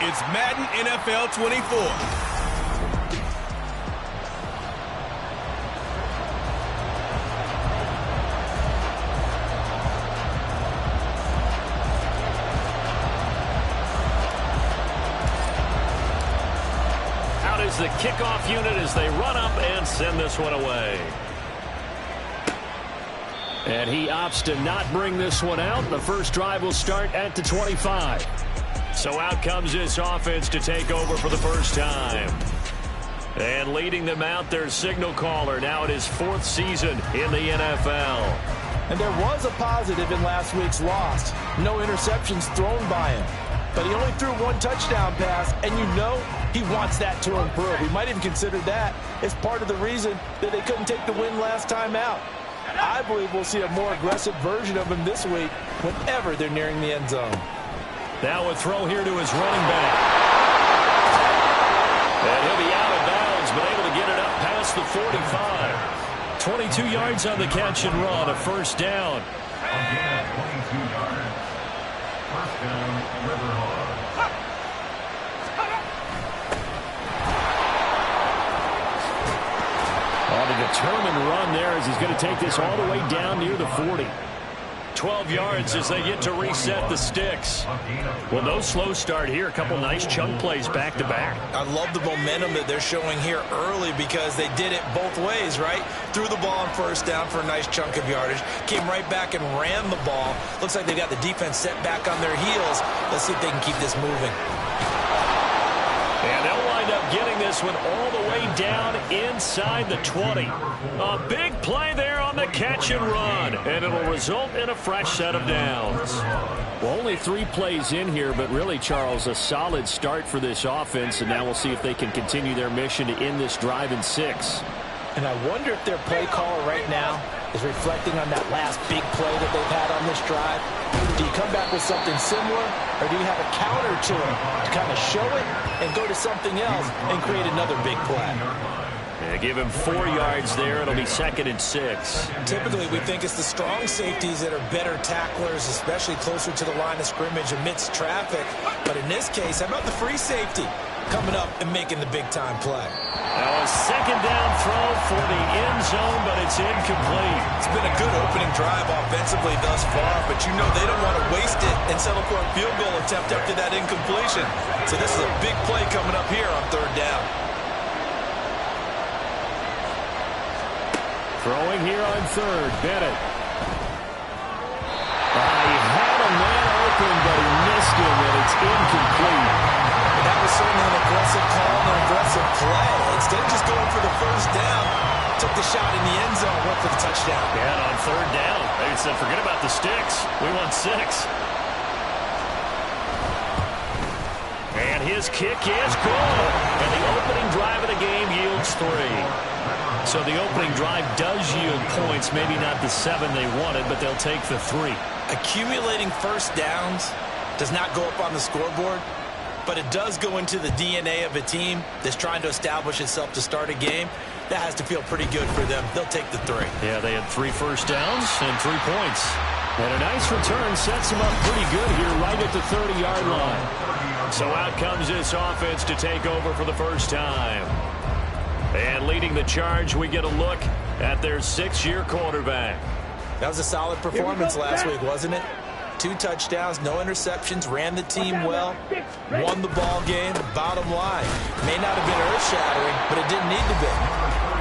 It's Madden NFL 24. The kickoff unit as they run up and send this one away. And he opts to not bring this one out. The first drive will start at the 25. So out comes this offense to take over for the first time. And leading them out, their signal caller, now in his 4th season in the NFL. And there was a positive in last week's loss. No interceptions thrown by him. But he only threw 1 touchdown pass, and you know he wants that to improve. He might even consider that as part of the reason that they couldn't take the win last time out. I believe we'll see a more aggressive version of him this week whenever they're nearing the end zone. Now a throw here to his running back. And he'll be out of bounds, but able to get it up past the 45. 22 yards on the catch and run, a first down. Again, 22 yards. First down, Riverhawk. A determined run there as he's going to take this all the way down near the 40. 12 yards as they get to reset the sticks. Well, no slow start here. A couple nice chunk plays back-to-back. I love the momentum that they're showing here early because they did it both ways, right? Threw the ball on first down for a nice chunk of yardage. Came right back and ran the ball. Looks like they got the defense set back on their heels. Let's see if they can keep this moving. And they'll wind up getting this one all the way down inside the 20. A big play there on the catch and run. And it'll result in a fresh set of downs. Well, only 3 plays in here, but really, Charles, a solid start for this offense. And now we'll see if they can continue their mission to end this drive in 6. And I wonder if their play caller right now is reflecting on that last big play that they've had on this drive. Do you come back with something similar, or do you have a counter to it to kind of show it and go to something else and create another big play? Yeah, give him 4 yards there. It'll be 2nd and 6. Typically, we think it's the strong safeties that are better tacklers, especially closer to the line of scrimmage amidst traffic. But in this case, how about the free safety coming up and making the big-time play? Now a 2nd down throw for the end zone, but it's incomplete. It's been a good opening drive offensively thus far, but you know they don't want to waste it and settle for a field goal attempt after that incompletion. So this is a big play coming up here on 3rd down. Throwing here on 3rd, Bennett. He had a man open, but he missed him, and it's incomplete. That was certainly an aggressive call and an aggressive play. Instead of just going for the first down, took the shot in the end zone, went for the touchdown. Yeah, on 3rd down, they said, forget about the sticks. We want 6. And his kick is good. And the opening drive of the game yields 3. So the opening drive does yield points, maybe not the 7 they wanted, but they'll take the 3. Accumulating first downs does not go up on the scoreboard, but it does go into the DNA of a team that's trying to establish itself to start a game. That has to feel pretty good for them. They'll take the 3. Yeah, they had 3 first downs and 3 points. And a nice return sets them up pretty good here right at the 30-yard line. So out comes this offense to take over for the first time. And leading the charge, we get a look at their 6-year quarterback. That was a solid performance last week, wasn't it? 2 touchdowns, no interceptions, ran the team well, won the ball game. Bottom line, may not have been earth-shattering, but it didn't need to be.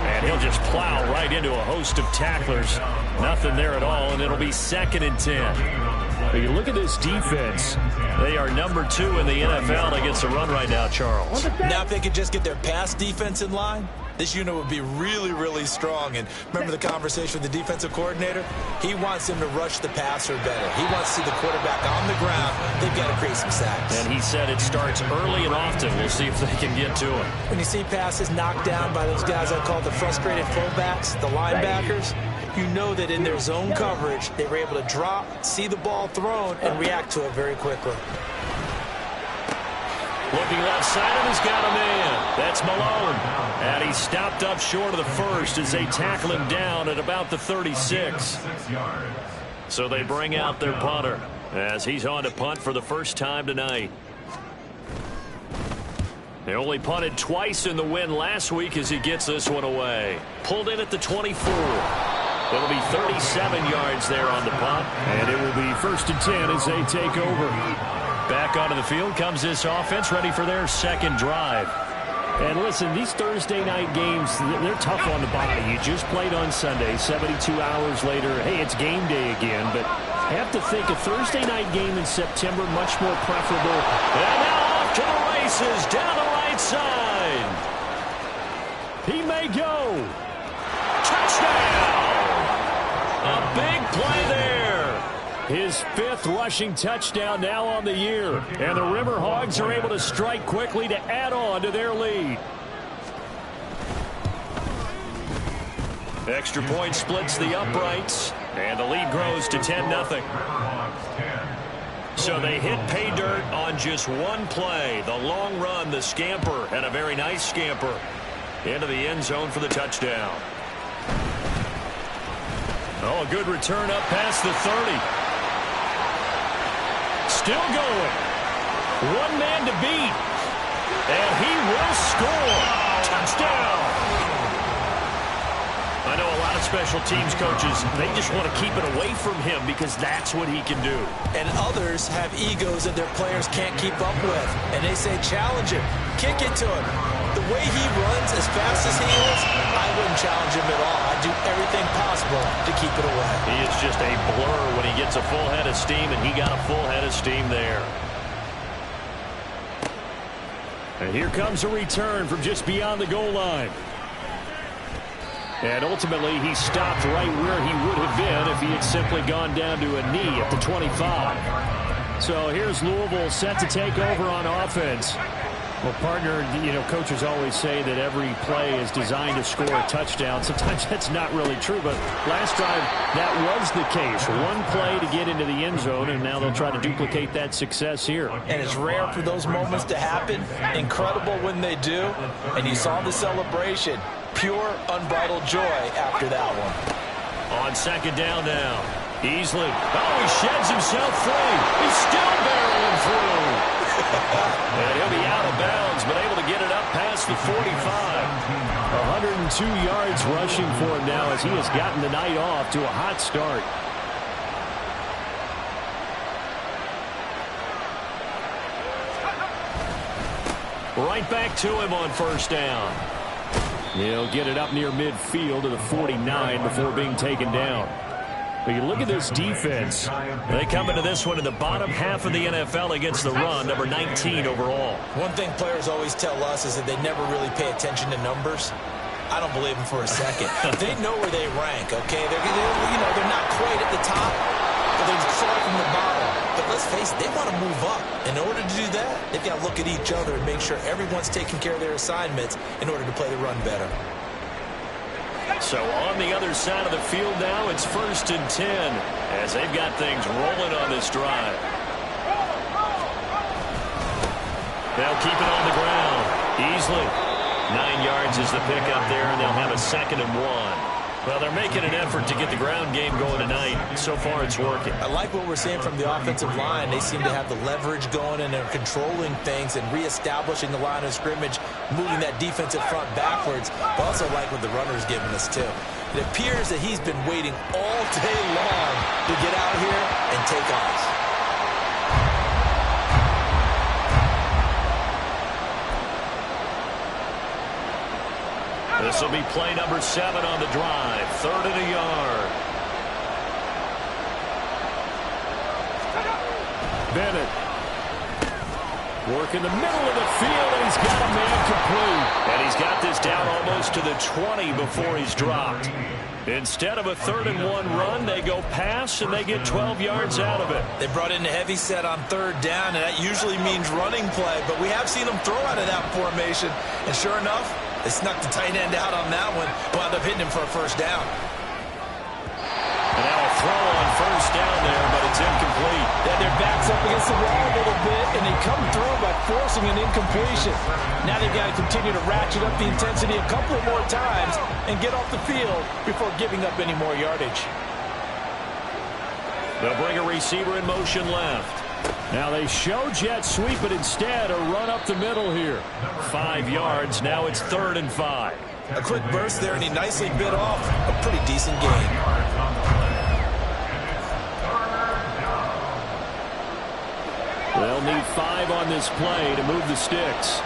And he'll just plow right into a host of tacklers. Nothing there at all, and it'll be 2nd and 10. But you look at this defense, they are number 2 in the NFL against the run right now, Charles. Now if they could just get their pass defense in line, this unit would be really, really strong. And remember the conversation with the defensive coordinator? He wants him to rush the passer better. He wants to see the quarterback on the ground. They've got to create some sacks. And he said it starts early and often. We'll see if they can get to him. When you see passes knocked down by those guys I call the frustrated fullbacks, the linebackers, you know that in their zone coverage, they were able to drop, see the ball thrown, and react to it very quickly. Looking left side, and he's got a man. That's Malone. And he stopped up short of the first as they tackle him down at about the 36. So they bring out their punter as he's on to punt for the first time tonight. They only punted twice in the win last week as he gets this one away. Pulled in at the 24. It'll be 37 yards there on the punt. And it will be 1st and 10 as they take over. Back onto the field comes this offense, ready for their second drive. And listen, these Thursday night games, they're tough on the body. You just played on Sunday, 72 hours later. Hey, it's game day again, but I have to think a Thursday night game in September much more preferable. And now off to the races down the right side. He may go. Touchdown! A big play there. His 5th rushing touchdown now on the year. And the Riverhogs are able to strike quickly to add on to their lead. Extra point splits the uprights. And the lead grows to 10-0. So they hit pay dirt on just one play. The long run, the scamper, and a very nice scamper into the end zone for the touchdown. Oh, a good return up past the 30. Still going. One man to beat. And he will score. Touchdown. I know a lot of special teams coaches, they just want to keep it away from him because that's what he can do. And others have egos that their players can't keep up with. And they say, challenge him. Kick it to him. The way he runs as fast as he is, I wouldn't challenge him at all. I'd do everything possible to keep it away. He is just a blur when he gets a full head of steam, and he got a full head of steam there. And here comes a return from just beyond the goal line. And ultimately, he stopped right where he would have been if he had simply gone down to a knee at the 25. So here's Louisville set to take over on offense. Well, partner, you know, coaches always say that every play is designed to score a touchdown. Sometimes that's not really true, but last drive, that was the case. One play to get into the end zone, and now they'll try to duplicate that success here. And it's rare for those moments to happen. Incredible when they do. And you saw the celebration. Pure, unbridled joy after that one. On second down now. Easily. Oh, he sheds himself free. He's still barreling through. And he'll be out of bounds, but able to get it up past the 45. 102 yards rushing for him now as he has gotten the night off to a hot start. Right back to him on first down. He'll get it up near midfield to the 49 before being taken down. But you look at this defense. They come into this one in the bottom half of the NFL against the run, number 19 overall. One thing players always tell us is that they never really pay attention to numbers. I don't believe them for a second. They know where they rank, okay? They're not quite at the top, but they're far from the bottom. But let's face it, they want to move up. In order to do that, they've got to look at each other and make sure everyone's taking care of their assignments in order to play the run better. So on the other side of the field now, it's 1st and 10 as they've got things rolling on this drive. They'll keep it on the ground easily. 9 yards is the pickup there, and they'll have a 2nd and 1. Well, they're making an effort to get the ground game going tonight. So far, it's working. I like what we're seeing from the offensive line. They seem to have the leverage going, and they're controlling things and reestablishing the line of scrimmage, moving that defensive front backwards. I also like what the runner's giving us, too. It appears that he's been waiting all day long to get out here and take off. This will be play number 7 on the drive. 3rd and a yard. Bennett. Work in the middle of the field, and he's got a man complete. And he's got this down almost to the 20 before he's dropped. Instead of a 3rd and 1 run, they go pass, and they get 12 yards out of it. They brought in a heavy set on 3rd down, and that usually means running play. But we have seen them throw out of that formation. And sure enough, they snuck the tight end out on that one. Wound up hitting him for a 1st down. And now a throw on 1st down there, but it's incomplete. Yeah, their back's up against the wall a little bit, and they come through by forcing an incompletion. Now they've got to continue to ratchet up the intensity a couple of more times and get off the field before giving up any more yardage. They'll bring a receiver in motion left. Now they show jet sweep, but instead a run up the middle here. 5 yards. Now it's 3rd and 5. A quick burst there, and he nicely bit off a pretty decent gain. They'll need 5 on this play to move the sticks.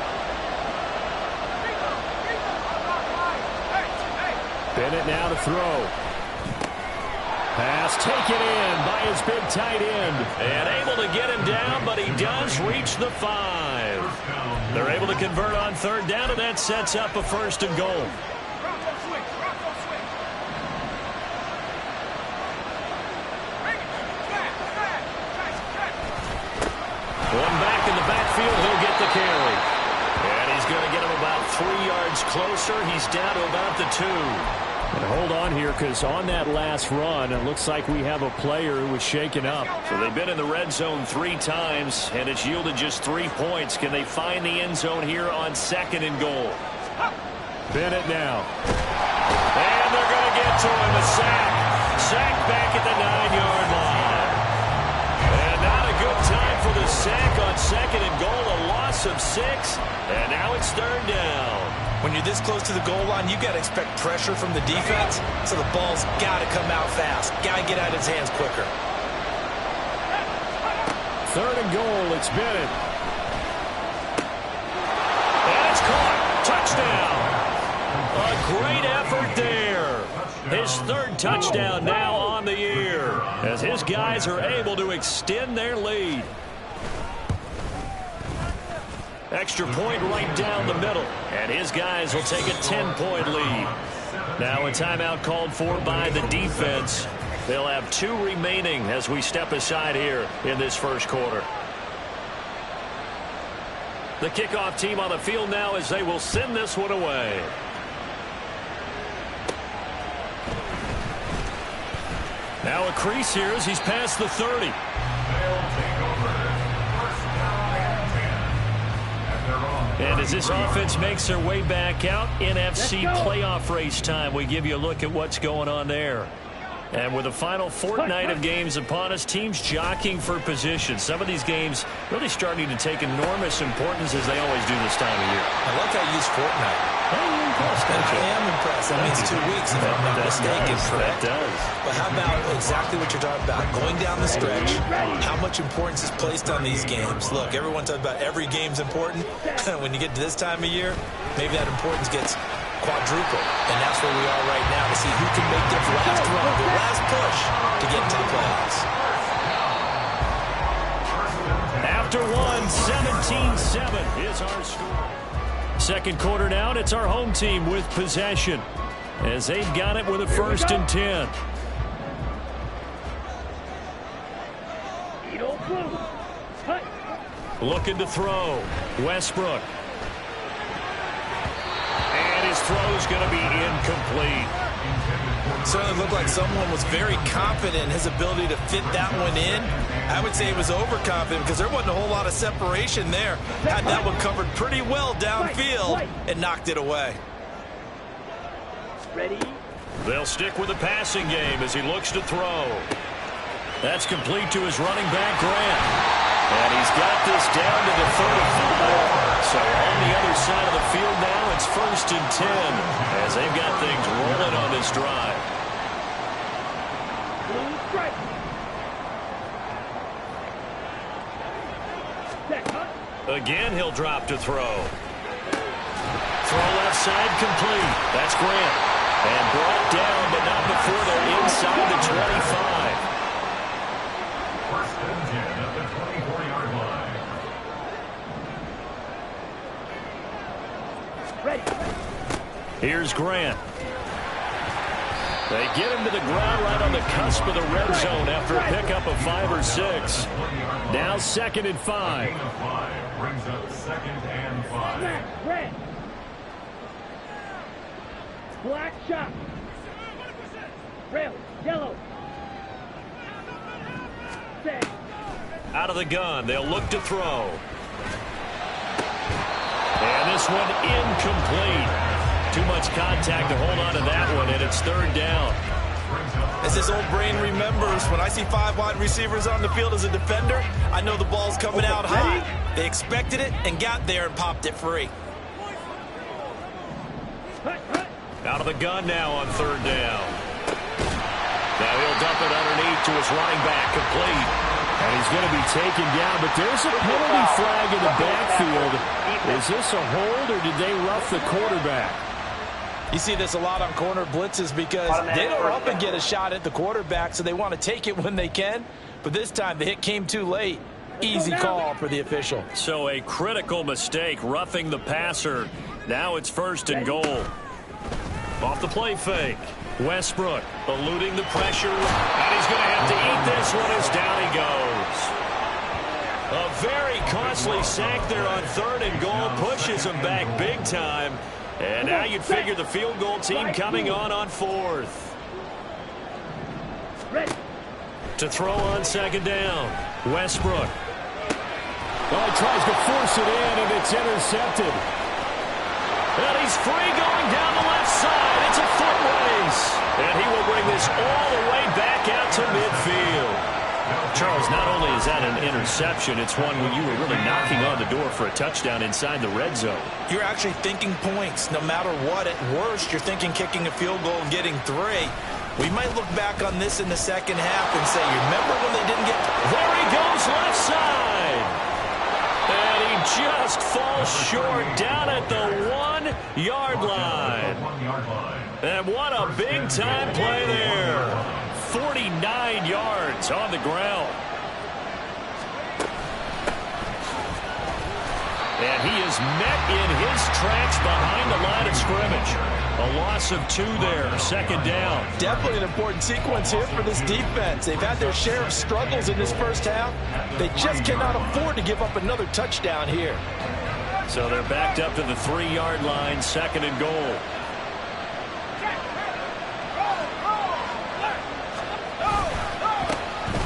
Bennett now to throw. Pass taken in by his big tight end. And able to get him down, but he does reach the 5. They're able to convert on 3rd down, and that sets up a 1st and goal. One back in the backfield, he'll get the carry. And he's going to get him about 3 yards closer. He's down to about the 2. And hold on here, because on that last run, it looks like we have a player who was shaken up. So they've been in the red zone 3 times, and it's yielded just 3 points. Can they find the end zone here on 2nd and goal? Bennett now. And they're going to get to him. A sack. Sack back at the 9-yard line. And not a good time for the sack on 2nd and goal. A loss of 6. And now it's 3rd down. When you're this close to the goal line, you got to expect pressure from the defense, so the ball's got to come out fast. Got to get out of his hands quicker. 3rd and goal, it's Bennett. And it's caught. Touchdown. A great effort there. His 3rd touchdown now on the year, as his guys are able to extend their lead. Extra point right down the middle. And his guys will take a 10-point lead. Now a timeout called for by the defense. They'll have 2 remaining as we step aside here in this 1st quarter. The kickoff team on the field now as they will send this one away. Now a crease here as he's past the 30. And as this offense makes their way back out, NFC playoff race time, we give you a look at what's going on there. And with the final fortnight of games upon us, teams jockeying for position. Some of these games really starting to take enormous importance as they always do this time of year. I like how you use fortnight. I am impressed. That means 2 weeks, if I'm not mistaken, correct? That does. But how about exactly what you're talking about? Going down the stretch, how much importance is placed on these games? Look, everyone talks about every game's important. When you get to this time of year, maybe that importance gets quadrupled. And that's where we are right now to see who can make their last run, their last push to get into the playoffs. After one, 17-7 is our score. 2nd quarter now, and it's our home team with possession as they've got it with a 1st and 10. Looking to throw. Westbrook. And his throw's going to be incomplete. Certainly looked like someone was very confident in his ability to fit that one in. I would say he was overconfident because there wasn't a whole lot of separation there. Had that one covered pretty well downfield and knocked it away. Ready? They'll stick with the passing game as he looks to throw. That's complete to his running back, Grant. And he's got this down to the 35. So on the other side of the field now, it's 1st and 10 as they've got things rolling on this drive. Again, he'll drop to throw. Throw left side complete. That's Grant. And brought down, but not before they're inside the 25. 1st and 10 at the 24-yard line. Ready. Here's Grant. They get him to the ground right on the cusp of the red zone after a pickup of 5 or 6. Now 2nd and 5. Brings up 2nd and 5. Red. Black shot. Rail. Yellow. Set. Out of the gun, they'll look to throw. And this one incomplete. Too much contact to hold on to that one, and it's 3rd down. It As his old brain remembers, when I see 5 wide receivers on the field as a defender, I know the ball's coming out high. They expected it and got there and popped it free. Out of the gun now on 3rd down. Now he'll dump it underneath to his running back, complete. And he's going to be taken down, but there's a penalty flag in the backfield. Is this a hold, or did they rough the quarterback? You see this a lot on corner blitzes because they don't often get a shot at the quarterback, so they want to take it when they can. But this time, the hit came too late. Easy call for the official. So a critical mistake, roughing the passer. Now it's 1st and goal. Off the play fake. Westbrook eluding the pressure, and he's going to have to eat this one as down he goes. A very costly sack there on 3rd and goal, pushes him back big time. And now you'd figure the field goal team coming on 4th. To throw on 2nd down, Westbrook. Oh, he tries to force it in, and it's intercepted. And he's free going down the left side. It's a foot race. And he will bring this all the way back out to midfield. Charles, not only is that an interception, it's one where you were really knocking on the door for a touchdown inside the red zone. You're actually thinking points. No matter what, at worst, you're thinking kicking a field goal and getting 3. We might look back on this in the second half and say, you remember when they didn't get... There he goes, left side. And he just falls short down at the 1-yard line. And what a big-time play there. 49 yards on the ground. And he is met in his tracks behind the line of scrimmage. A loss of 2 there, 2nd down. Definitely an important sequence here for this defense. They've had their share of struggles in this first half. They just cannot afford to give up another touchdown here. So they're backed up to the 3-yard line, 2nd and goal.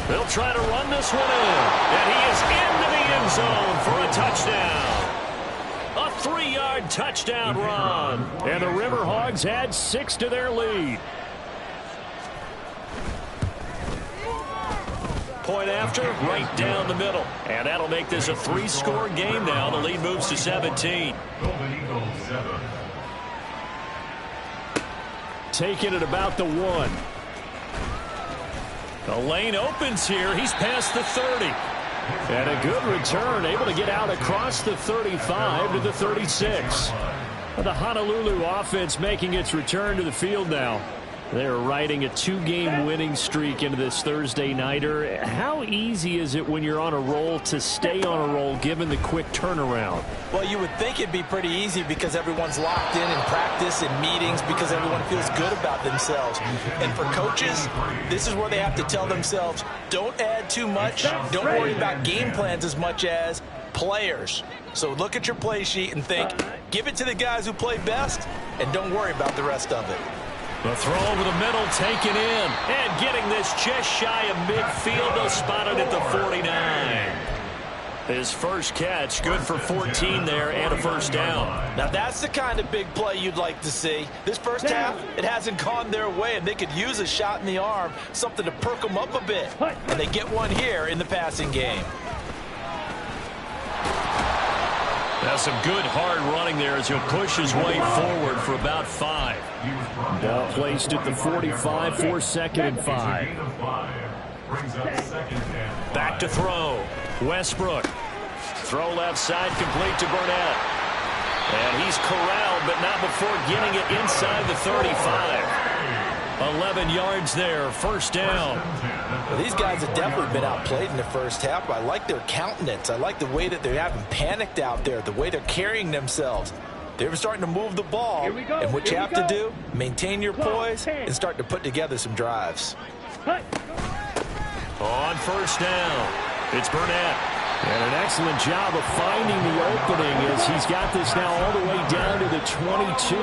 They'll try to run this one in. And he is into the end zone for a touchdown. A 3-yard touchdown run. And the Riverhogs add 6 to their lead. Point after, right down the middle. And that'll make this a 3-score game now. The lead moves to 17. Taking it about the 1. The lane opens here. He's past the 30. And a good return, able to get out across the 35 to the 36. The Honolulu offense making its return to the field now. They're riding a 2-game winning streak into this Thursday nighter. How easy is it when you're on a roll to stay on a roll given the quick turnaround? Well, you would think it'd be pretty easy because everyone's locked in practice and meetings because everyone feels good about themselves. And for coaches, this is where they have to tell themselves, don't add too much. Don't worry about game plans as much as players. So look at your play sheet and think, give it to the guys who play best, and don't worry about the rest of it. The throw over the middle taken in. And getting this just shy of midfield. They'll spot it at the 49. His first catch, good for 14 there and a 1st down. Now that's the kind of big play you'd like to see. This first half, it hasn't gone their way, and they could use a shot in the arm, something to perk them up a bit. And they get one here in the passing game. That's some good hard running there as he'll push his way forward for about 5. Ball placed at the 45 for 2nd and 5. Back to throw. Westbrook. Throw left side complete to Burnett. And he's corralled, but not before getting it inside the 35. 11 yards there, 1st down. Well, these guys have definitely been outplayed in the first half, but I like their countenance. I like the way that they haven't panicked out there, the way they're carrying themselves. They're starting to move the ball, and what you have to do, maintain your poise and start to put together some drives. On 1st down, it's Burnett. And an excellent job of finding the opening as he's got this now all the way down to the 22.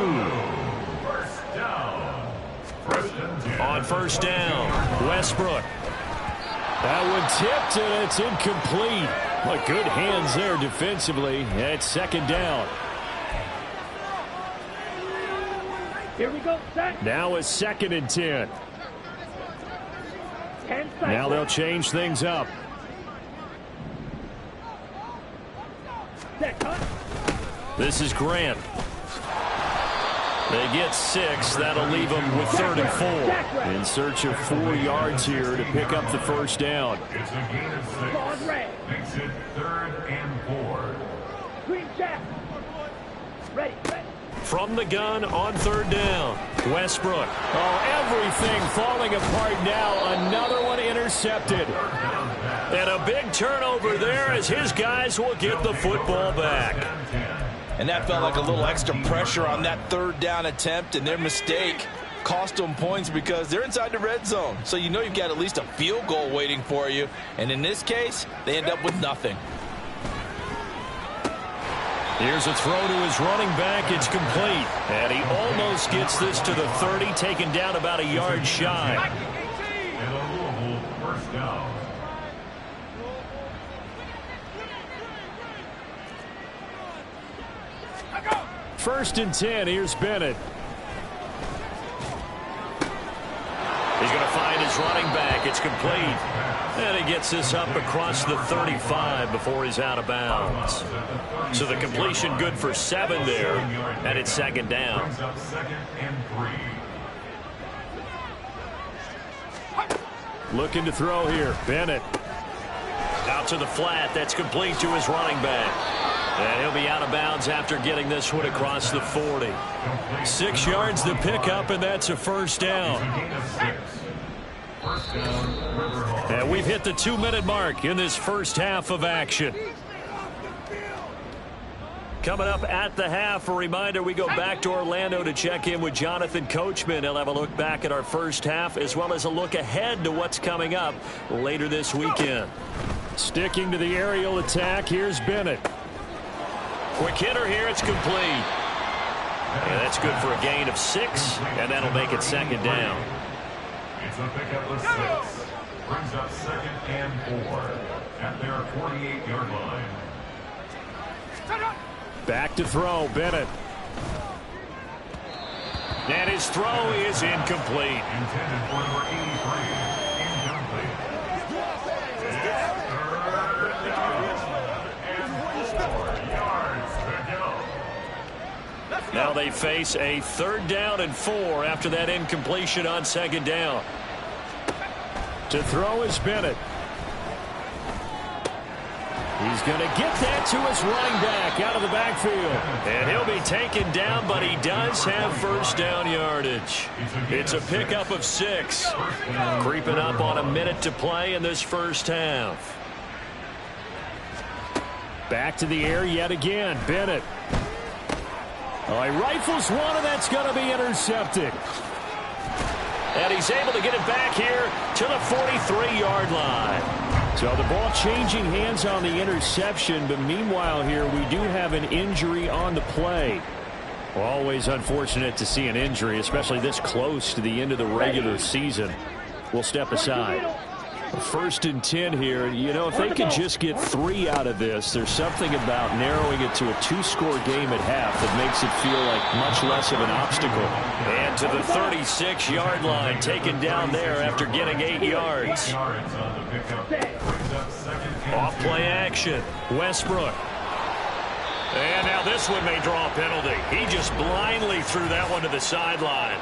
On 1st down, Westbrook. That one tipped, and it's incomplete. But good hands there defensively. And it's 2nd down. Here we go, set. Now it's 2nd and 10. 10 seconds. Now they'll change things up. Set, cut. This is Grant. They get 6. That'll leave them with 3rd and 4. In search of 4 yards here to pick up the first down. It's a gain of 6. Ball red. Makes it 3rd and 4. Green check. Ready, ready. From the gun on 3rd down, Westbrook. Oh, everything falling apart now. Another one intercepted. And a big turnover there as his guys will get the football back. And that felt like a little extra pressure on that 3rd down attempt, and their mistake cost them points because they're inside the red zone. So you know you've got at least a field goal waiting for you. And in this case, they end up with nothing. Here's a throw to his running back. It's complete. And he almost gets this to the 30, taken down about a yard shy. And a Louisville first down. First and 10. Here's Bennett. He's going to find his running back. It's complete. And he gets this up across the 35 before he's out of bounds. So the completion good for 7 there. And it's 2nd down. Brings up 2nd and 3. Looking to throw here. Bennett. Out to the flat. That's complete to his running back. And he'll be out of bounds after getting this one across the 40. 6 yards to pick up, and that's a first down. Gain of 6. First down, Riverhawk. And we've hit the 2-minute mark in this first half of action. Coming up at the half, a reminder, we go back to Orlando to check in with Jonathan Coachman. He'll have a look back at our first half as well as a look ahead to what's coming up later this weekend. Sticking to the aerial attack, here's Bennett. Quick hitter here, it's complete. And that's good for a gain of 6, and that'll make it 2nd down. It's a pickup of 6. Brings up 2nd and 4 at their 48-yard line. Back to throw, Bennett. And his throw is incomplete. Intended for number 83. Incomplete. It's 3rd down. And 4 yards to go. Now they face a 3rd down and 4 after that incompletion on 2nd down. To throw is Bennett. He's going to get that to his running back out of the backfield. And he'll be taken down, but he does have first down yardage. It's a pickup of 6. Creeping up on a minute to play in this first half. Back to the air yet again. Bennett. Oh, he rifles one, and that's going to be intercepted. And he's able to get it back here to the 43-yard line. So the ball changing hands on the interception, but meanwhile here we do have an injury on the play. Well, always unfortunate to see an injury, especially this close to the end of the regular season. We'll step aside. 1st and 10 here. You know, if they can just get 3 out of this, there's something about narrowing it to a 2-score game at half that makes it feel like much less of an obstacle. And to the 36-yard line, taken down there after getting 8 yards. Off play action. Westbrook. And now this one may draw a penalty. He just blindly threw that one to the sideline.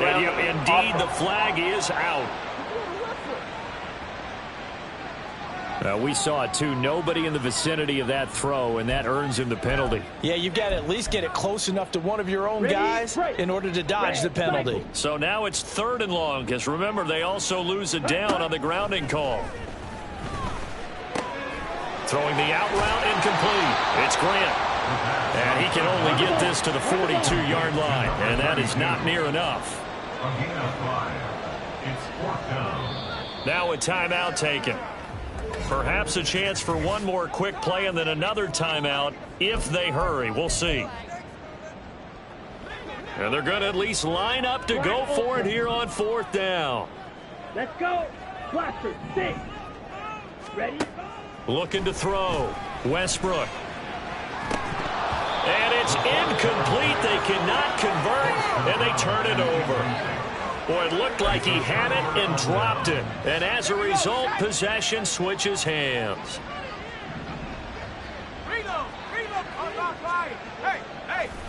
And indeed, the flag is out. We saw it too. Nobody in the vicinity of that throw, and that earns him the penalty. Yeah, you've got to at least get it close enough to one of your own guys in order to dodge the penalty. So now it's 3rd and long, because remember, they also lose it down on the grounding call. Throwing the out route incomplete. It's Grant. And he can only get this to the 42-yard line, and that is not near enough. A gain of 5. It's 4th down. Now a timeout taken. Perhaps a chance for one more quick play and then another timeout if they hurry. We'll see. And they're going to at least line up to go for it here on 4th down. Let's go. Blaster, 6. Ready? Looking to throw. Westbrook. And it's incomplete. They cannot convert, and they turn it over. Boy, it looked like he had it and dropped it. And as a result, possession switches hands.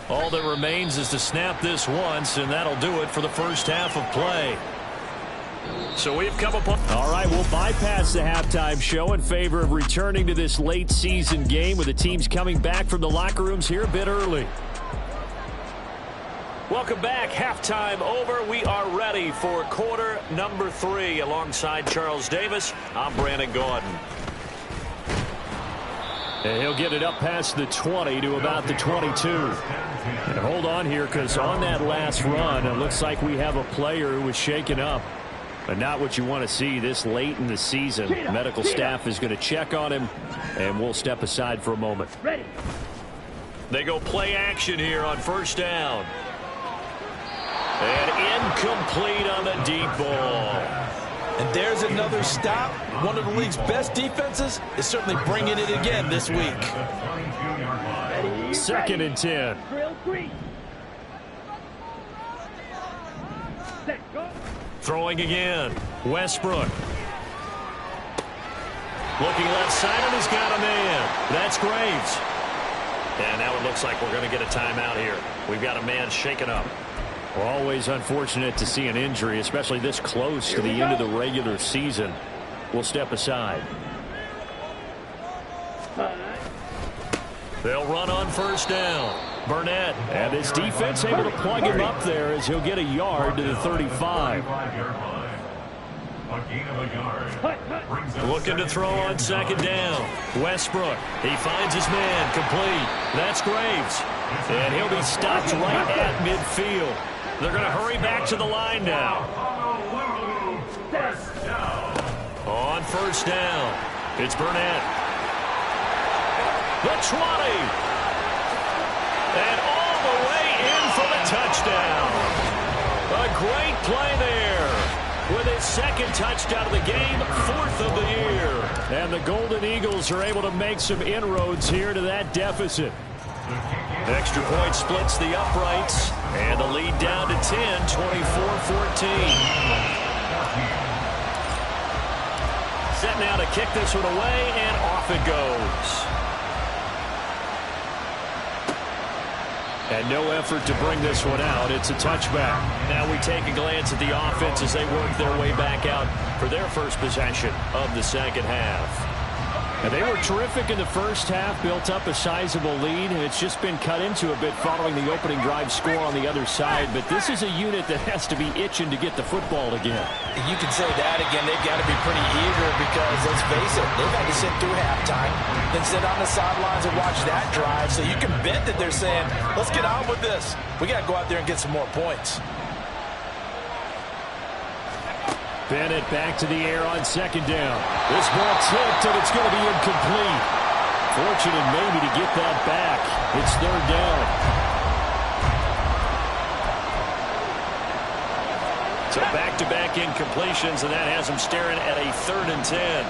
All that remains is to snap this once, and that'll do it for the first half of play. So we've come upon... All right, we'll bypass the halftime show in favor of returning to this late season game with the teams coming back from the locker rooms here a bit early. Welcome back. Halftime over. We are ready for quarter number 3. Alongside Charles Davis, I'm Brandon Gordon. And he'll get it up past the 20 to about the 22. And hold on here, because on that last run, it looks like we have a player who was shaken up. But not what you want to see this late in the season. Medical staff is going to check on him, and we'll step aside for a moment. Ready. They go play action here on first down. And incomplete on the deep ball. And there's another stop. One of the league's best defenses is certainly bringing it again this week. Ready. 2nd and 10. Drill 3. Set, go. Throwing again. Westbrook. Looking left side, and he's got a man. That's Graves. And now it looks like we're going to get a timeout here. We've got a man shaken up. Well, always unfortunate to see an injury, especially this close to the end of the regular season. We'll step aside. They'll run on first down. Burnett. And this defense able to plug him up there as he'll get a yard to the 35. Looking to throw on second down. Westbrook. He finds his man. Complete. That's Graves. And he'll be stopped right at midfield. They're going to hurry back to the line now. On first down, it's Burnett. The 20. And all the way in for the touchdown. A great play there. With his 2nd touchdown of the game, 4th of the year. And the Golden Eagles are able to make some inroads here to that deficit. Extra point splits the uprights, and the lead down to 10, 24-14. Set now to kick this one away, and off it goes. And no effort to bring this one out. It's a touchback. Now we take a glance at the offense as they work their way back out for their first possession of the second half. And they were terrific in the first half, built up a sizable lead, and it's just been cut into a bit following the opening drive score on the other side. But this is a unit that has to be itching to get the football again. You can say that again. They've got to be pretty eager because, let's face it, they've had to sit through halftime, then sit on the sidelines and watch that drive. So you can bet that they're saying, let's get on with this. We got to go out there and get some more points. Bennett back to the air on second down. This ball tipped, and it's going to be incomplete. Fortunate maybe to get that back. It's 3rd down. So back-to-back incompletions, and that has them staring at a 3rd and 10.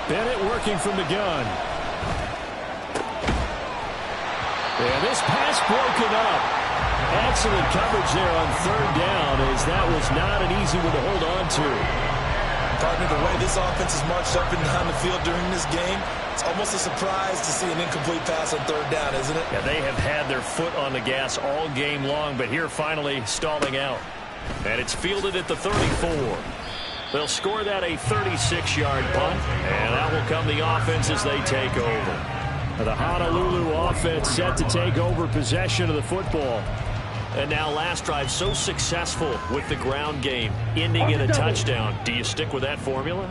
Bennett working from the gun. And this pass broken up. Excellent coverage there on 3rd down, as that was not an easy one to hold on to. Partner, the way this offense has marched up and down the field during this game, it's almost a surprise to see an incomplete pass on 3rd down, isn't it? Yeah, they have had their foot on the gas all game long, but here finally stalling out. And it's fielded at the 34. They'll score that a 36-yard punt, and that will come the offense as they take over. The Honolulu offense set to take over possession of the football. And now last drive so successful with the ground game, ending in a touchdown. Do you stick with that formula?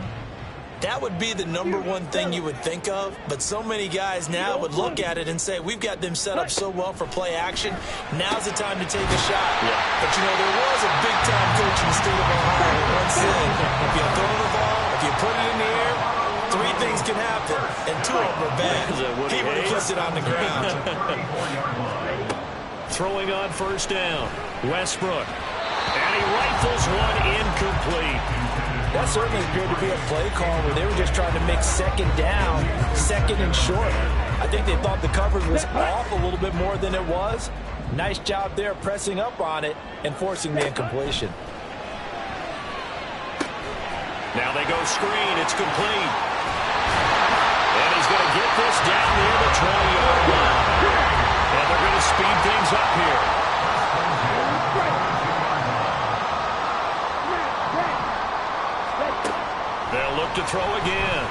That would be the #1 thing you would think of, but so many guys now would look at it and say, we've got them set up so well for play action, now's the time to take a shot. Yeah. But, you know, there was a big-time coach in the state of Ohio who once said, if you throw the ball, if you put it in the air, 3 things can happen, and 2 of them are bad. He would have kept it on the ground. Throwing on first down, Westbrook. And he rifles one incomplete. That certainly appeared to be a play call where they were just trying to make second down, 2nd and short. I think they thought the coverage was off a little bit more than it was. Nice job there pressing up on it and forcing the incompletion. Now they go screen. It's complete. And he's going to get this down near the 20-yard line. And they're going to speed things up here. They'll look to throw again.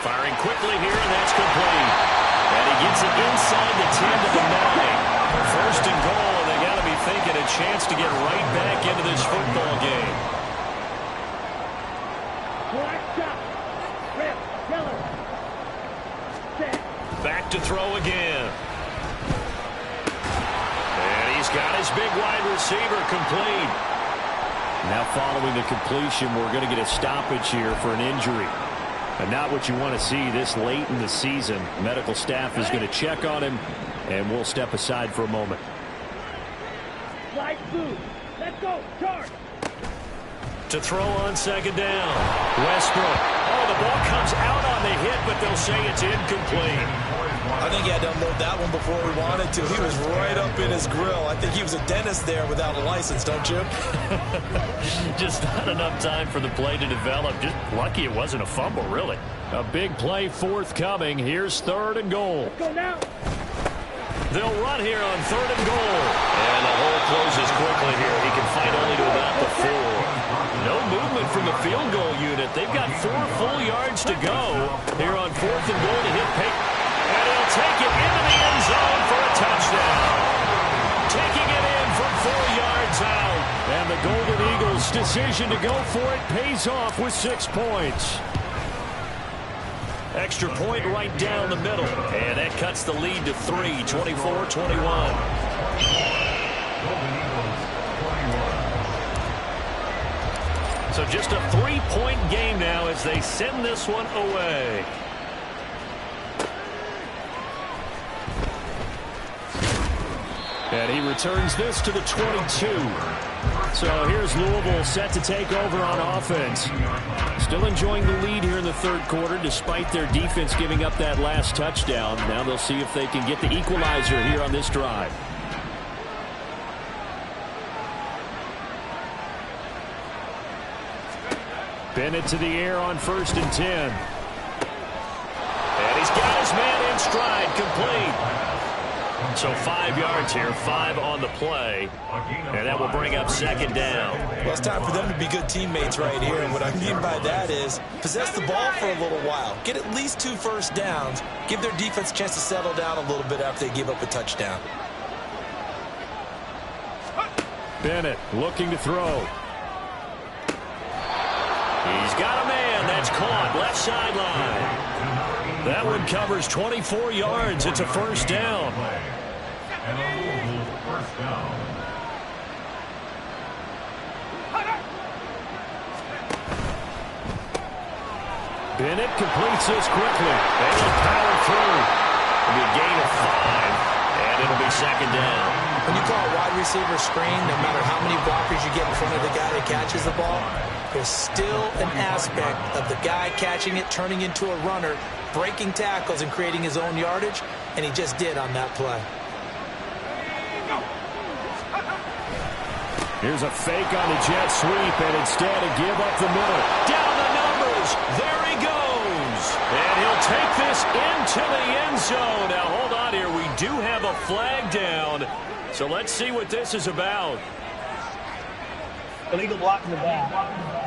Firing quickly here, and that's complete. And he gets it inside the 10 to the 9. First and goal, and they got to be thinking a chance to get right back into this football game. Back to throw again. And he's got his big wide receiver complete. Now following the completion, we're going to get a stoppage here for an injury. And not what you want to see this late in the season. Medical staff is going to check on him, and we'll step aside for a moment. Slide through. Let's go. Charge. To throw on second down. Westbrook. Oh, the ball comes out on the hit, but they'll say it's incomplete. I think he had to unload that one before he wanted to. He was right up in his grill. I think he was a dentist there without a license, don't you? Just not enough time for the play to develop. Just lucky it wasn't a fumble, really. A big play forthcoming. Here's third and goal. Go now. They'll run here on third and goal. And the hole closes quickly here. He can fight only to about the 4. No movement from the field goal unit. They've got 4 full yards to go here on fourth and goal to hit Peyton. And he'll take it into the end zone for a touchdown. Taking it in from 4 yards out. And the Golden Eagles' decision to go for it pays off with 6 points. Extra point right down the middle. And that cuts the lead to 3, 24-21. So just a 3-point game now as they send this one away. And he returns this to the 22. So here's Louisville set to take over on offense. Still enjoying the lead here in the third quarter despite their defense giving up that last touchdown. Now they'll see if they can get the equalizer here on this drive. Bennett to the air on 1st and 10. And he's got his man in stride, complete. So 5 yards here, 5 on the play. And that will bring up second down. Well, it's time for them to be good teammates right here. And what I mean by that is possess the ball for a little while. Get at least 2 first downs. Give their defense a chance to settle down a little bit after they give up a touchdown. Bennett looking to throw. He's got a man. That's caught. Left sideline. That one covers 24 yards. It's a first down. And a Louisville first down. Bennett completes this quickly. They will power through. It'll be a gain of 5, and it'll be second down. When you call a wide receiver screen, no matter how many blockers you get in front of the guy that catches the ball, there's still an aspect of the guy catching it, turning into a runner, breaking tackles and creating his own yardage, and he just did on that play. Here's a fake on the jet sweep, and instead a give up the middle. Down the numbers. There he goes. And he'll take this into the end zone. Now, hold on here. We do have a flag down. So let's see what this is about. Illegal block in the back.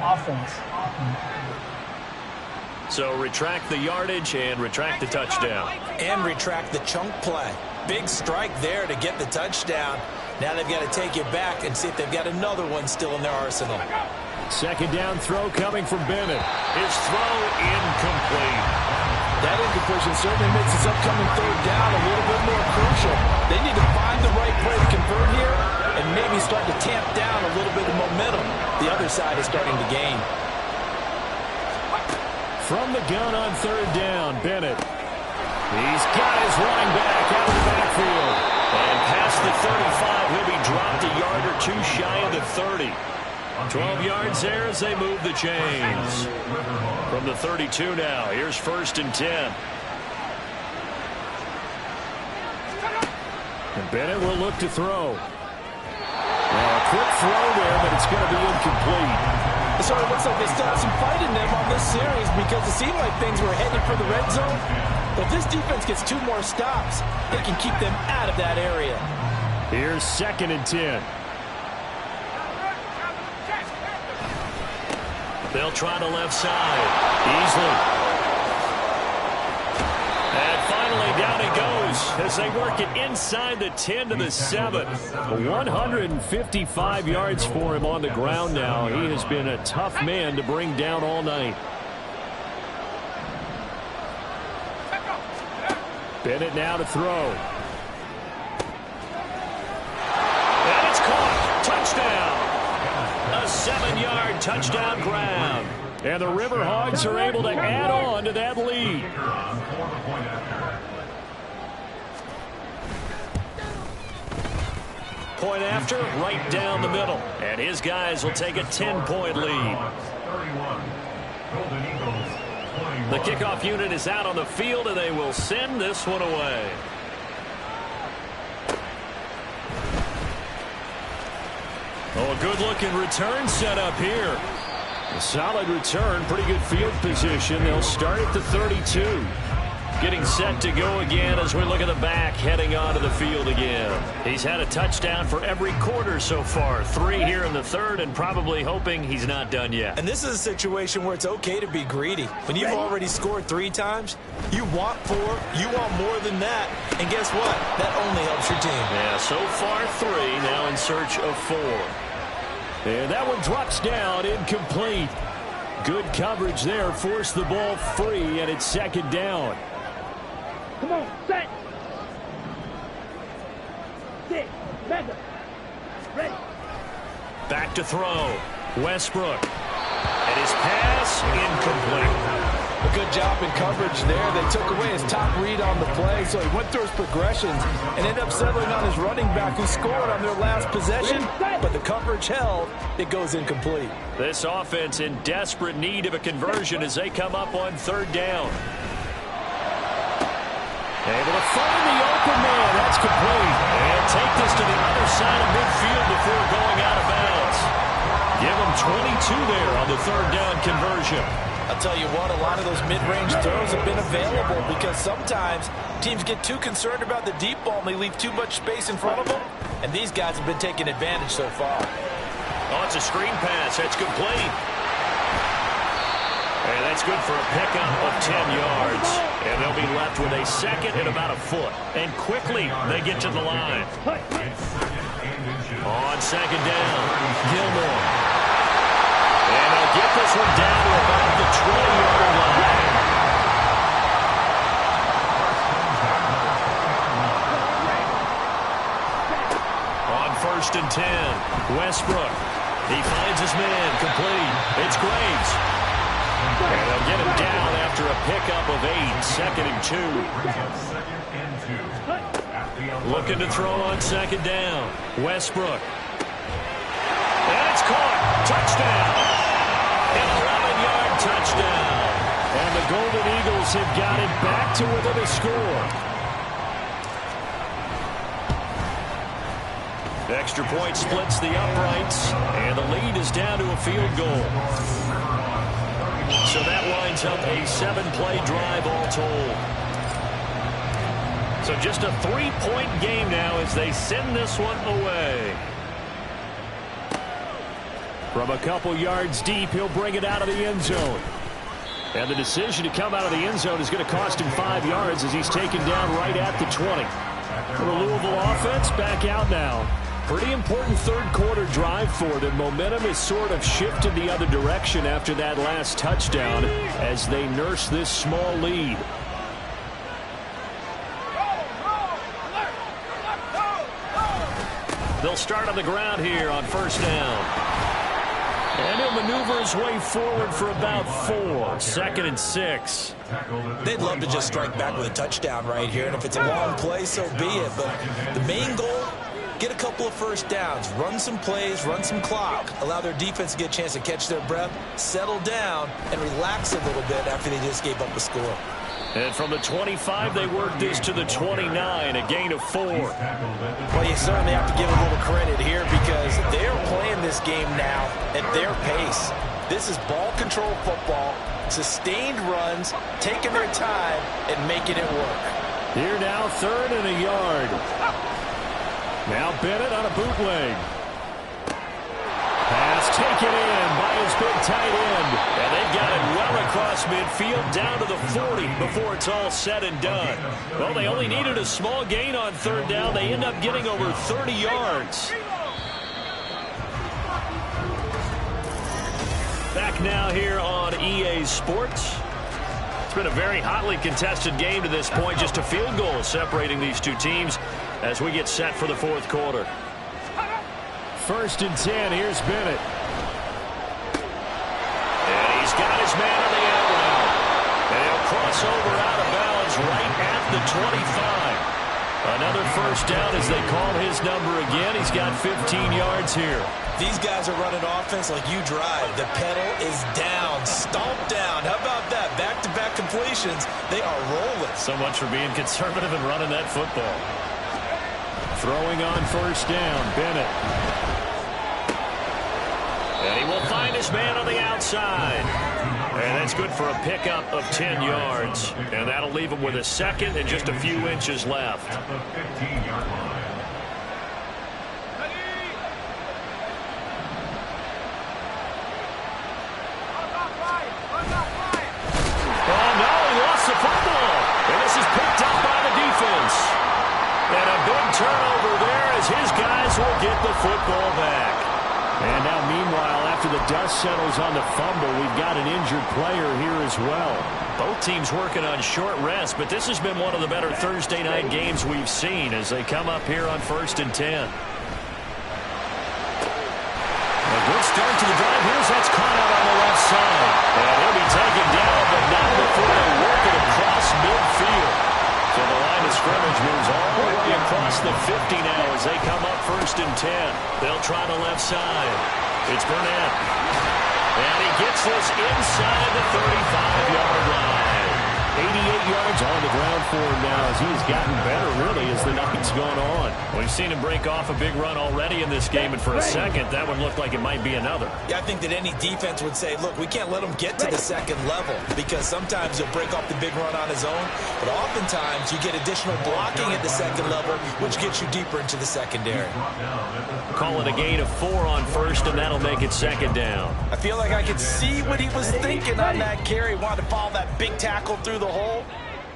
Offense. So retract the yardage and retract the touchdown. And retract the chunk play. Big strike there to get the touchdown. Now they've got to take it back and see if they've got another one still in their arsenal. Second down throw coming from Bennett. His throw incomplete. That incompletion certainly makes this upcoming third down a little bit more crucial. They need to find the right play to convert here and maybe start to tamp down a little bit of momentum. The other side is starting to gain. From the gun on third down, Bennett. He's got his running back out of the backfield. And past the 35, he'll be dropped a yard or 2 shy of the 30. 12 yards there as they move the chains. From the 32 now, here's 1st and 10. And Bennett will look to throw. Now a quick throw there, but it's going to be incomplete. It sort of looks like they still have some fight in them on this series because it seemed like things were headed for the red zone. But if this defense gets 2 more stops, they can keep them out of that area. Here's 2nd and 10. They'll try the left side. Easily. And finally down he goes as they work it inside the 10 to the 7. 155 yards for him on the ground now. He has been a tough man to bring down all night. Bennett now to throw. And it's caught. Touchdown. A 7-yard touchdown grab. And the River Hogs are able to add on to that lead. Point after, right down the middle. And his guys will take a 10-point lead. The kickoff unit is out on the field, and they will send this one away. Oh, a good-looking return set up here. A solid return, pretty good field position. They'll start at the 32. Getting set to go again as we look at the back, heading onto the field again. He's had a touchdown for every quarter so far. 3 here in the 3rd, and probably hoping he's not done yet. And this is a situation where it's okay to be greedy. When you've already scored 3 times, you want 4, you want more than that. And guess what? That only helps your team. Yeah, so far 3, now in search of 4. And that one drops down, incomplete. Good coverage there, forced the ball free, and it's 2nd down. Come on, set. 6, mega. Ready. Back to throw. Westbrook. And his pass incomplete. A good job in coverage there. They took away his top read on the play, so he went through his progressions and ended up settling on his running back who scored on their last possession. But the coverage held. It goes incomplete. This offense in desperate need of a conversion as they come up on 3rd down. Able to find the open man. That's complete. And take this to the other side of midfield before going out of bounds. Give them 22 there on the 3rd down conversion. I'll tell you what, a lot of those mid-range throws have been available because sometimes teams get too concerned about the deep ball and they leave too much space in front of them. And these guys have been taking advantage so far. Oh, it's a screen pass. That's complete. And that's good for a pickup of 10 yards. And they'll be left with a 2nd and about a foot. And quickly, they get to the line. On 2nd down, Gilmore. And they'll get this one down to about the 20-yard line. On 1st and 10, Westbrook. He finds his man, complete. It's Graves. And they'll get him down after a pickup of 8, 2nd and 2. Looking to throw on 2nd down. Westbrook. And it's caught. Touchdown. An 11-yard touchdown. And the Golden Eagles have got it back to within a score. Extra point splits the uprights, and the lead is down to a field goal. So that winds up a 7-play drive all told. So just a 3-point game now as they send this one away. From a couple yards deep, he'll bring it out of the end zone. And the decision to come out of the end zone is going to cost him 5 yards as he's taken down right at the 20. The Louisville offense back out now. Pretty important 3rd quarter drive for them. Momentum has sort of shifted the other direction after that last touchdown as they nurse this small lead. They'll start on the ground here on 1st down. And he'll maneuver his way forward for about 4. 2nd and 6. They'd love to just strike back with a touchdown right here, and if it's a long play, so be it. But the main goal, get a couple of 1st downs, run some plays, run some clock, allow their defense to get a chance to catch their breath, settle down, and relax a little bit after they just gave up a score. And from the 25, they work this to the 29, a gain of 4. Well, you certainly have to give a little credit here because they're playing this game now at their pace. This is ball control football, sustained runs, taking their time, and making it work. Here now, 3rd and a yard. Now Bennett on a bootleg. Pass taken in by his big tight end. And they've got it well across midfield down to the 40 before it's all said and done. Well, they only needed a small gain on 3rd down. They end up getting over 30 yards. Back now here on EA Sports. It's been a very hotly contested game to this point. Just a field goal separating these two teams as we get set for the 4th quarter. 1st and 10. Here's Bennett. And he's got his man on the end route. And he'll cross over out of bounds right at the 25. Another 1st down as they call his number again. He's got 15 yards here. These guys are running offense like you drive. The pedal is down, stomped down. How about that? Back-to-back completions. They are rolling. So much for being conservative and running that football. Throwing on 1st down, Bennett. And he will find his man on the outside. And that's good for a pickup of 10 yards. And that'll leave him with a 2nd and just a few inches left. At the 15-yard line. Oh, no, he lost the football. And this is picked up by the defense. And a big turnover there as his guys will get the football back. And now, meanwhile, after the dust settles on the fumble, we've got an injured player here as well. Both teams working on short rest, but this has been one of the better Thursday night games we've seen as they come up here on 1st and 10. A good start to the drive. Here's that's caught out on the left side. And he'll be taken down, but not before they work it across midfield. So the line of scrimmage moves all the way across the 50 now as they come up 1st and 10. They'll try the left side. It's Burnett. And he gets this inside the 35-yard line. 88 yards on the ground for him now as he's gotten better, really, as the night's gone on. We've seen him break off a big run already in this game, and for a second, that would look like it might be another. Yeah, I think that any defense would say, look, we can't let him get to the 2nd level because sometimes he'll break off the big run on his own, but oftentimes you get additional blocking at the 2nd level, which gets you deeper into the secondary. Call it a gain of 4 on 1st, and that'll make it 2nd down. I feel like I could see what he was thinking on that carry. Wanted to follow that big tackle through the hole.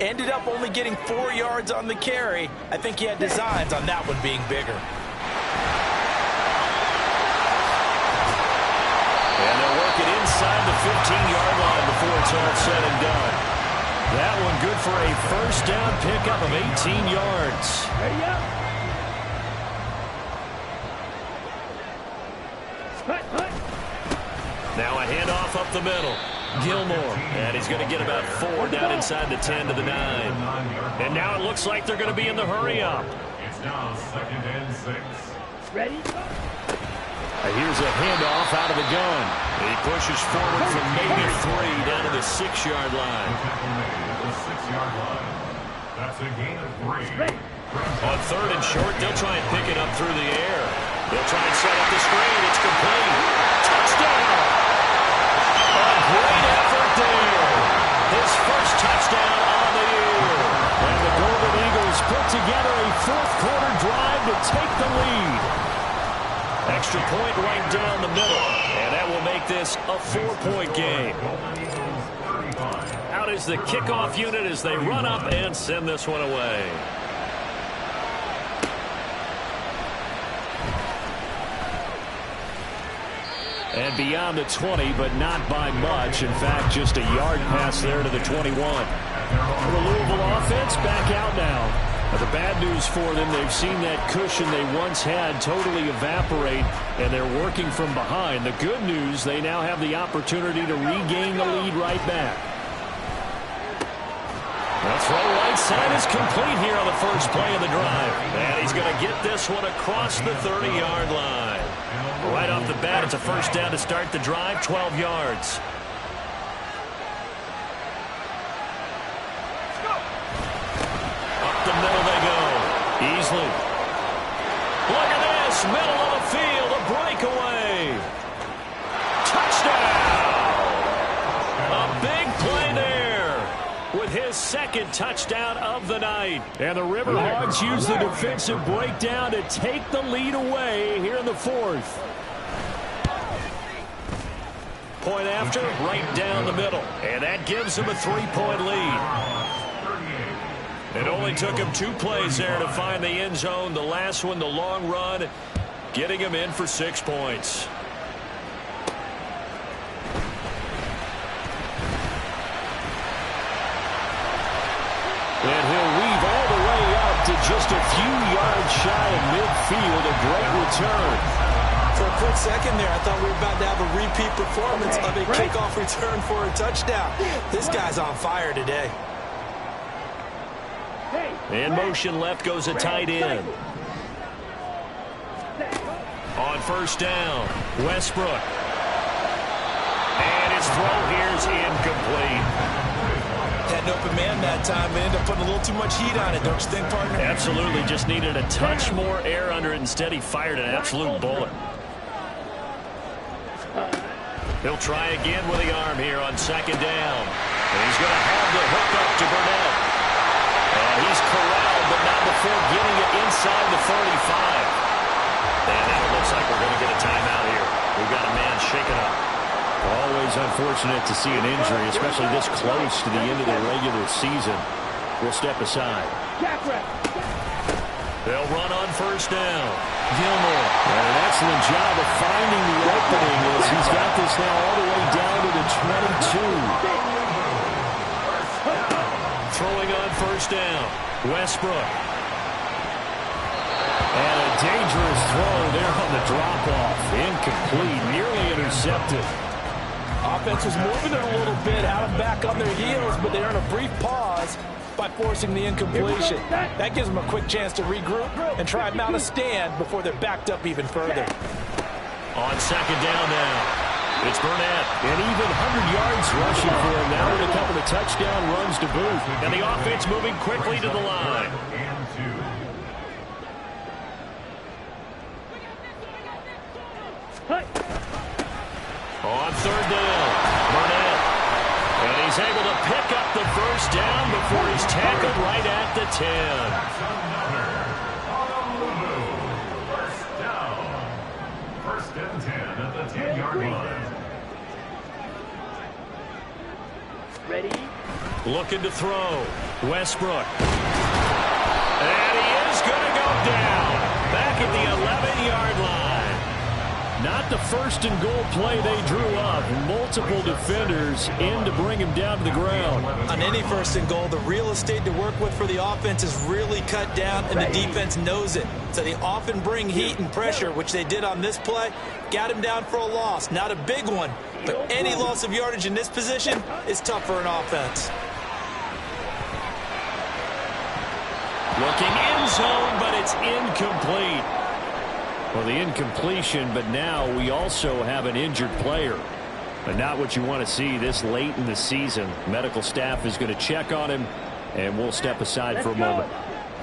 Ended up only getting 4 yards on the carry. I think he had designs on that one being bigger. And they'll work it inside the 15-yard line before it's all said and done. That one good for a 1st down pickup of 18 yards. Hurry up. Now a handoff up the middle. Gilmore, and he's going to get about 4 down inside the 10 to the 9. And now it looks like they're going to be in the hurry-up. It's now 2nd and 6. Ready? Here's a handoff out of the gun. He pushes forward from maybe 3 down to the 6-yard line. The 6-yard line. That's a gain of 3. On 3rd and short, they'll try and pick it up through the air. They'll try and set up the screen. It's complete. Touchdown! A great effort there. His first touchdown on the year. And the Golden Eagles put together a 4th quarter drive to take the lead. Extra point right down the middle. And that will make this a 4-point game. Out is the kickoff unit as they run up and send this one away. And beyond the 20, but not by much. In fact, just a yard pass there to the 21. The Louisville offense back out now. The bad news for them, they've seen that cushion they once had totally evaporate, and they're working from behind. The good news, they now have the opportunity to regain the lead right back. The throw right side is complete here on the first play of the drive. And he's going to get this one across the 30-yard line. Right off the bat, it's a 1st down to start the drive, 12 yards. second touchdown of the night. And the Riverhawks use the defensive breakdown to take the lead away here in the fourth. Point after, right down the middle. And that gives them a 3-point lead. It only took him 2 plays there to find the end zone. The last one, the long run, getting him in for 6 points. And he'll weave all the way up to just a few yards shy of midfield. A great return. For a quick second there, I thought we were about to have a repeat performance of a kickoff return for a touchdown. This guy's on fire today. In motion left goes a tight end. On first down, Westbrook. And his throw here's incomplete. Had an open man that time, but ended up putting a little too much heat on it, don't you think, partner? Absolutely. Just needed a touch more air under it. Instead, he fired an absolute bullet. He'll try again with the arm here on second down. And he's going to have the hook up to Burnett. And he's corralled, but not before getting it inside the 35. And now it looks like we're going to get a timeout here. We've got a man shaken up. Always unfortunate to see an injury, especially this close to the end of the regular season. We'll step aside. They'll run on first down. Gilmore. And an excellent job of finding the opening as he's got this now all the way down to the 22. Throwing on first down, Westbrook. And a dangerous throw there on the drop-off. Incomplete, nearly intercepted. Offense was moving it a little bit, had them back on their heels, but they earn a brief pause by forcing the incompletion. That gives them a quick chance to regroup and try and mount a stand before they're backed up even further. On second down now. It's Burnett. And even 100 yards rushing for him now with a couple of touchdown runs to boot. And the offense moving quickly to the line. On third down, Burnett. And he's able to pick up the first down before he's tackled right at the 10. First and 10 at the 10-yard line. Ready? Looking to throw. Westbrook. And he is going to go down. Back at the 11-yard line. Not the first and goal play they drew up. Multiple defenders in to bring him down to the ground. On any first and goal, the real estate to work with for the offense is really cut down, and the defense knows it. So they often bring heat and pressure, which they did on this play. Got him down for a loss. Not a big one, but any loss of yardage in this position is tough for an offense. Looking end zone, but it's incomplete. Well, the incompletion, but now we also have an injured player. But not what you want to see this late in the season. Medical staff is going to check on him, and we'll step aside for a moment.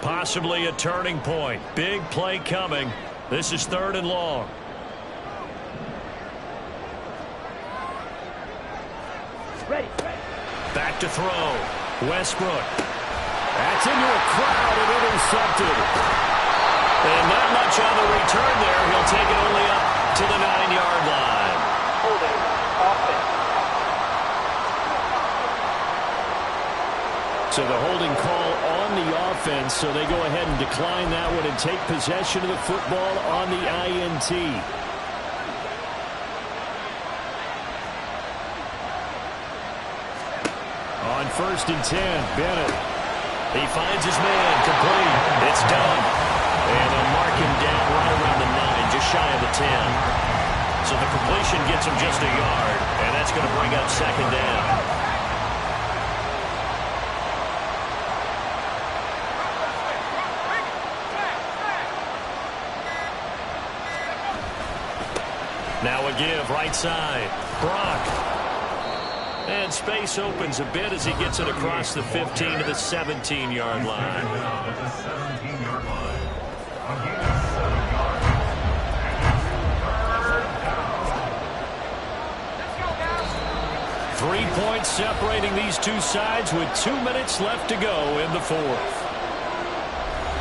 Possibly a turning point. Big play coming. This is third and long. Ready. Back to throw. Westbrook. That's into a crowd and intercepted. And not much on the return there. He'll take it only up to the 9-yard line. Holding offense. So the holding call on the offense, so they go ahead and decline that one and take possession of the football on the INT. On first and 10, Bennett. He finds his man, complete. It's done. And they'll mark him down right around the 9, just shy of the 10. So the completion gets him just a yard, and that's going to bring up second down. Now a give, right side. Brock. And space opens a bit as he gets it across the 15 to the 17-yard line. 3 points separating these two sides with 2 minutes left to go in the fourth.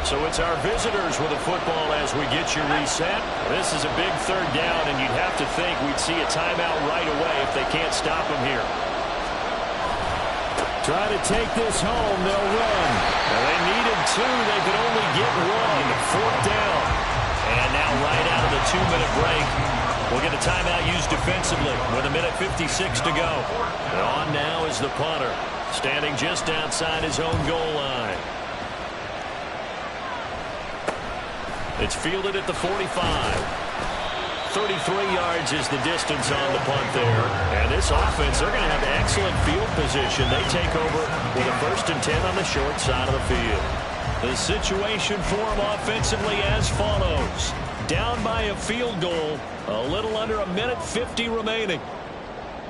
So it's our visitors with the football as we get you reset. This is a big third down, and you'd have to think we'd see a timeout right away if they can't stop them here. Try to take this home. They'll run. Now they needed 2. They could only get 1. Fourth down. And now right out of the 2-minute break, we'll get a timeout used defensively with 1:56 to go. And on now is the punter, standing just outside his own goal line. It's fielded at the 45. 33 yards is the distance on the punt there. And this offense, they're going to have excellent field position. They take over with a 1st and 10 on the short side of the field. The situation for them offensively as follows. Down by a field goal, a little under 1:50 remaining.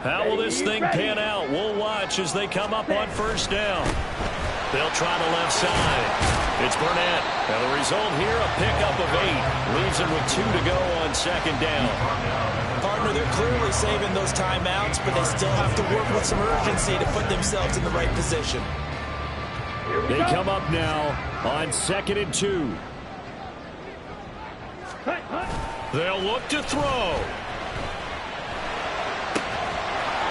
How will this thing pan out? We'll watch as they come up on 1st down. They'll try the left side. It's Burnett. Now the result here, a pickup of 8. Leaves him with 2 to go on 2nd down. Partner, they're clearly saving those timeouts, but they still have to work with some urgency to put themselves in the right position. They come up now on 2nd and 2. They'll look to throw.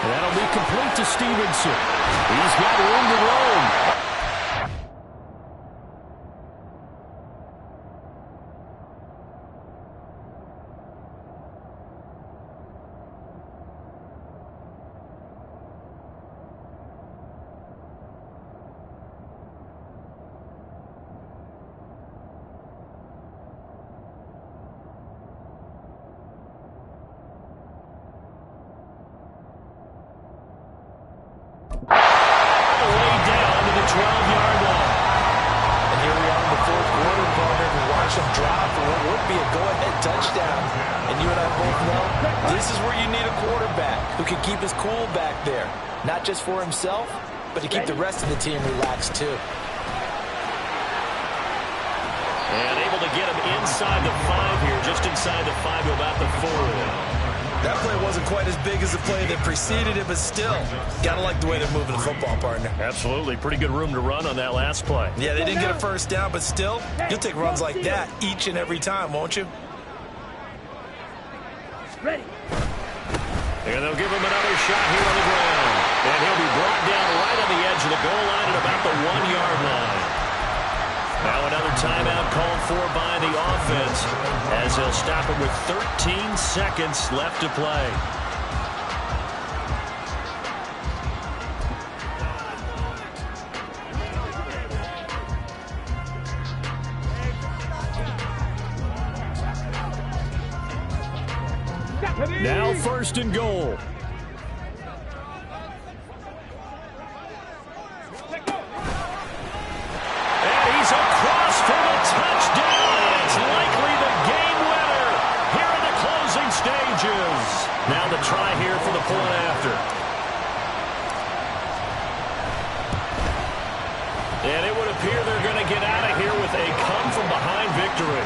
That'll be complete to Stevenson. He's got room to roam. Touchdown. And you and I both know this is where you need a quarterback who can keep his cool back there. Not just for himself, but to keep the rest of the team relaxed too. And able to get him inside the 5 here, just inside the 5 to about the 4. That play wasn't quite as big as the play that preceded it, but still, gotta like the way they're moving the football, partner. Absolutely. Pretty good room to run on that last play. Yeah, they didn't get a 1st down, but still, you'll take runs like that each and every time, won't you? Ready. And they'll give him another shot here on the ground. And he'll be brought down right on the edge of the goal line at about the 1-yard line. Now another timeout called for by the offense as they'll stop him with 13 seconds left to play. Now 1st and goal. And he's across for the touchdown. It's likely the game winner here in the closing stages. Now the try here for the point after. And it would appear they're going to get out of here with a come-from-behind victory.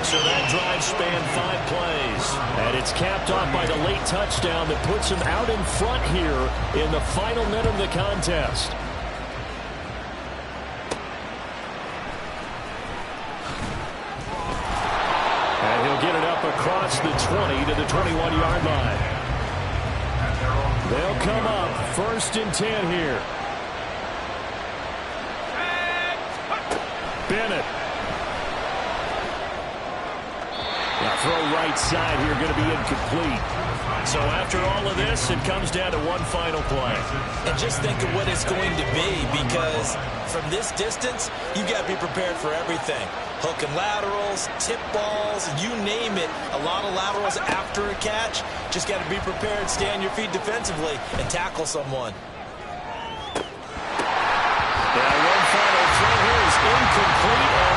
So that drive spanned 5 plays. And it's capped off by the late touchdown that puts him out in front here in the final minute of the contest. And he'll get it up across the 20 to the 21-yard line. They'll come up 1st and 10 here. Bennett. Now throw right side here, going to be incomplete. So after all of this, it comes down to one final play. And just think of what it's going to be, because from this distance, you got to be prepared for everything. Hook and laterals, tip balls, you name it. A lot of laterals after a catch. Just got to be prepared, stay on your feet defensively, and tackle someone. Yeah, one final throw here is incomplete.